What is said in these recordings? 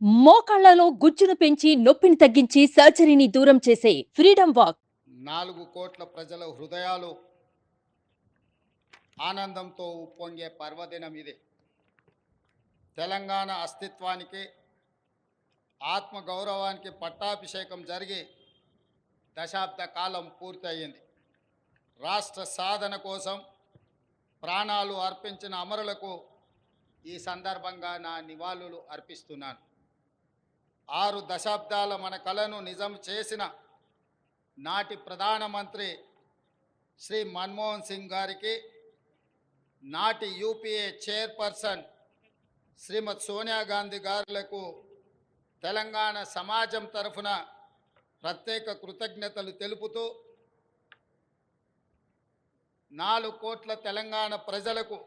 మోకాళ్లలో గుజ్జును పెంచి నొప్పిని తగ్గించి సర్జరీని దూరం చేసే ఫ్రీడమ్ వాక్. 4 కోట్ల ప్రజల హృదయాలు ఆనందంతో ఉప్పొంగే పర్వదినం ఇది. తెలంగాణ అస్తిత్వానికి, ఆత్మగౌరవానికి పట్టాభిషేకం జరిగి దశాబ్ద కాలం పూర్తయింది. రాష్ట్ర సాధన కోసం ప్రాణాలు అర్పించిన అమరులకు ఈ సందర్భంగా నా నివాళులు అర్పిస్తున్నాను. 6 దశాబ్దాల మన కలను నిజం చేసిన నాటి ప్రధానమంత్రి శ్రీ మన్మోహన్ సింగ్ గారికి, నాటి యూపీఏ చైర్పర్సన్ శ్రీమతి సోనియా గాంధీ గారులకు తెలంగాణ సమాజం తరఫున ప్రత్యేక కృతజ్ఞతలు తెలుపుతూ 4 కోట్ల తెలంగాణ ప్రజలకు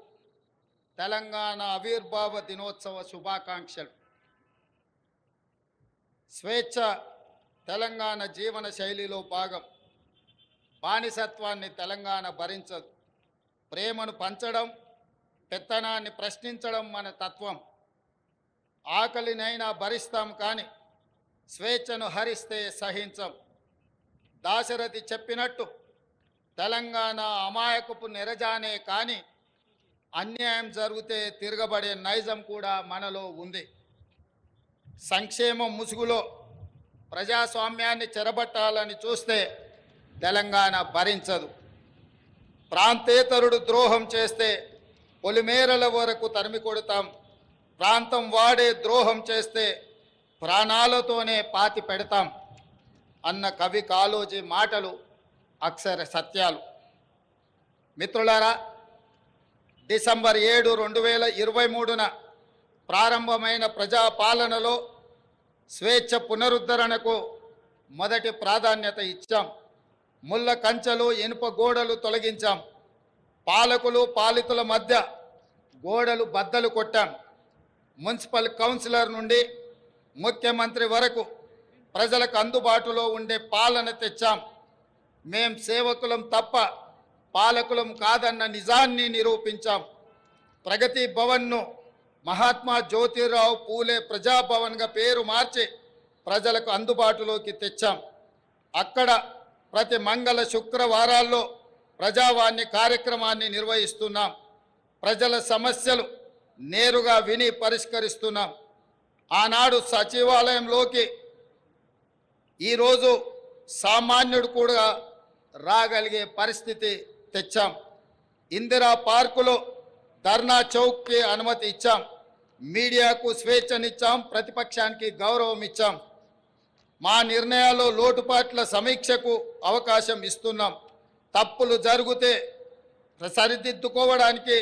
తెలంగాణ ఆవిర్భావ దినోత్సవ శుభాకాంక్షలు. స్వేచ్ఛ తెలంగాణ జీవన శైలిలో భాగం. బానిసత్వాన్ని తెలంగాణ భరించదు. ప్రేమను పంచడం, పెత్తనాన్ని ప్రశ్నించడం మన తత్వం. ఆకలినైనా భరిస్తాం కానీ స్వేచ్ఛను హరిస్తే సహించం. దాశరథి చెప్పినట్టు తెలంగాణ అమాయకపు నెరజానే కానీ అన్యాయం జరిగితే తిరగబడే నైజం కూడా మనలో ఉంది. సంక్షేమం ముసుగులో ప్రజాస్వామ్యాన్ని చెరబట్టాలని చూస్తే తెలంగాణ భరించదు. ప్రాంతేతరుడు ద్రోహం చేస్తే పొలిమేరల వరకు తరిమి కొడతాం. ప్రాంతం వాడే ద్రోహం చేస్తే ప్రాణాలతోనే పాతి పెడతాం అన్న కవి కాళోజీ మాటలు అక్షర సత్యాలు. మిత్రులారా, డిసెంబర్ 7, 2023న ప్రారంభమైన ప్రజాపాలనలో స్వేచ్ఛ పునరుద్ధరణకు మొదటి ప్రాధాన్యత ఇచ్చాం. ముళ్ళ కంచెలు, ఇనుప గోడలు తొలగించాం. పాలకులు పాలితుల మధ్య గోడలు బద్దలు కొట్టాం. మున్సిపల్ కౌన్సిలర్ నుండి ముఖ్యమంత్రి వరకు ప్రజలకు అందుబాటులో ఉండే పాలన తెచ్చాం. మేం సేవకులం తప్ప పాలకులం కాదన్న నిజాన్ని నిరూపించాం. ప్రగతి భవన్ను మహాత్మా జ్యోతిరావు పూలే ప్రజాభవన్గా పేరు మార్చి ప్రజలకు అందుబాటులోకి తెచ్చాం. అక్కడ ప్రతి మంగళ శుక్రవారాల్లో ప్రజావాణి కార్యక్రమాన్ని నిర్వహిస్తున్నాం. ప్రజల సమస్యలు నేరుగా విని పరిష్కరిస్తున్నాం. ఆనాడు సచివాలయంలోకి ఈరోజు సామాన్యుడు కూడా రాగలిగే పరిస్థితి తెచ్చాం. ఇందిరా పార్కులో ధర్నా చౌక్కి అనుమతి ఇచ్చాం. మీడియాకు స్వేచ్ఛనిచ్చాం. ప్రతిపక్షానికి గౌరవం ఇచ్చాం. మా నిర్ణయాల్లో లోటుపాట్ల సమీక్షకు అవకాశం ఇస్తున్నాం. తప్పులు జరిగితే సరిదిద్దుకోవడానికి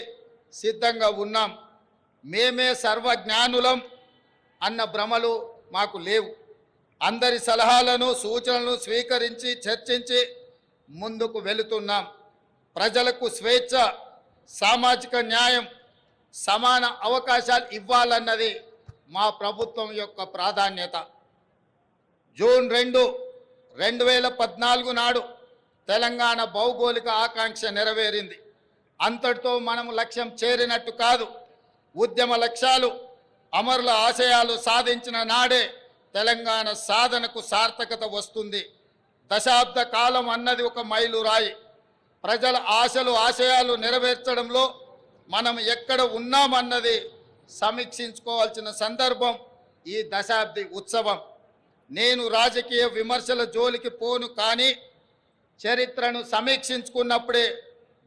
సిద్ధంగా ఉన్నాం. మేమే సర్వజ్ఞానులం అన్న భ్రమలు మాకు లేవు. అందరి సలహాలను, సూచనలను స్వీకరించి చర్చించి ముందుకు వెళుతున్నాం. ప్రజలకు స్వేచ్ఛ, సామాజిక న్యాయం, సమాన అవకాశాలు ఇవ్వాలన్నది మా ప్రభుత్వం యొక్క ప్రాధాన్యత. జూన్ 2, 2014 నాడు తెలంగాణ భౌగోళిక ఆకాంక్ష నెరవేరింది. అంతటితో మనం లక్ష్యం చేరినట్టు కాదు. ఉద్యమ లక్ష్యాలు, అమరుల ఆశయాలు సాధించిన నాడే తెలంగాణ సాధనకు సార్థకత వస్తుంది. దశాబ్ద కాలం అన్నది ఒక మైలురాయి. ప్రజల ఆశలు, ఆశయాలు నెరవేర్చడంలో మనం ఎక్కడ ఉన్నామన్నది సమీక్షించుకోవాల్సిన సందర్భం ఈ దశాబ్ది ఉత్సవం. నేను రాజకీయ విమర్శల జోలికి పోను, కానీ చరిత్రను సమీక్షించుకున్నప్పుడే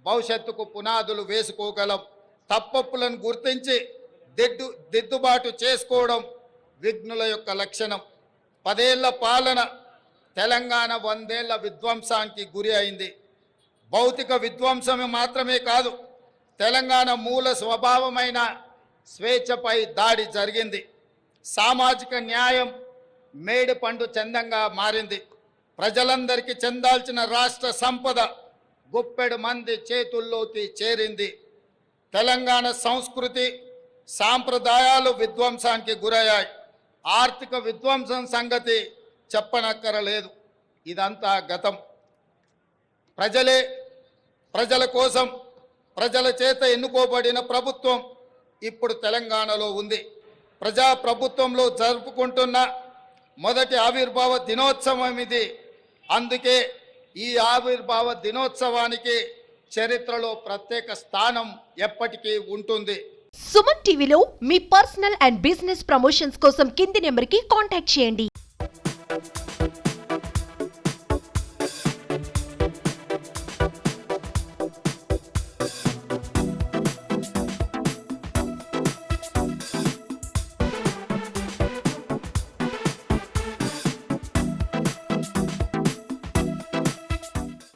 భవిష్యత్తుకు పునాదులు వేసుకోగలం. తప్పప్పులను గుర్తించి దిద్దుబాటు చేసుకోవడం విఘ్నుల యొక్క లక్షణం. 10 ఏళ్ల పాలన తెలంగాణ 100 ఏళ్ల విధ్వంసానికి గురి అయింది. భౌతిక విధ్వంసమే మాత్రమే కాదు, తెలంగాణ మూల స్వభావమైన స్వేచ్ఛపై దాడి జరిగింది. సామాజిక న్యాయం మేడి పండు చందంగా మారింది. ప్రజలందరికీ చెందాల్సిన రాష్ట్ర సంపద గుప్పెడు మంది చేతుల్లోకి చేరింది. తెలంగాణ సంస్కృతి, సాంప్రదాయాలు విధ్వంసానికి గురయ్యాయి. ఆర్థిక విధ్వంసం సంగతి చెప్పనక్కరలేదు. ఇదంతా గతం. ప్రజలే, ప్రజల కోసం, ప్రజల చేత ఎన్నుకోబడిన ప్రభుత్వం ఇప్పుడు తెలంగాణలో ఉంది. ప్రజాప్రభుత్వంలో జరుపుకుంటున్న మొదటి ఆవిర్భావ దినోత్సవం ఇది. అందుకే ఈ ఆవిర్భావ దినోత్సవానికి చరిత్రలో ప్రత్యేక స్థానం ఎప్పటికీ ఉంటుంది. సుమన్ టీవీలో మీ పర్సనల్ అండ్ బిజినెస్ ప్రమోషన్స్ కోసం కింది నెంబర్కి కాంటాక్ట్ చేయండి.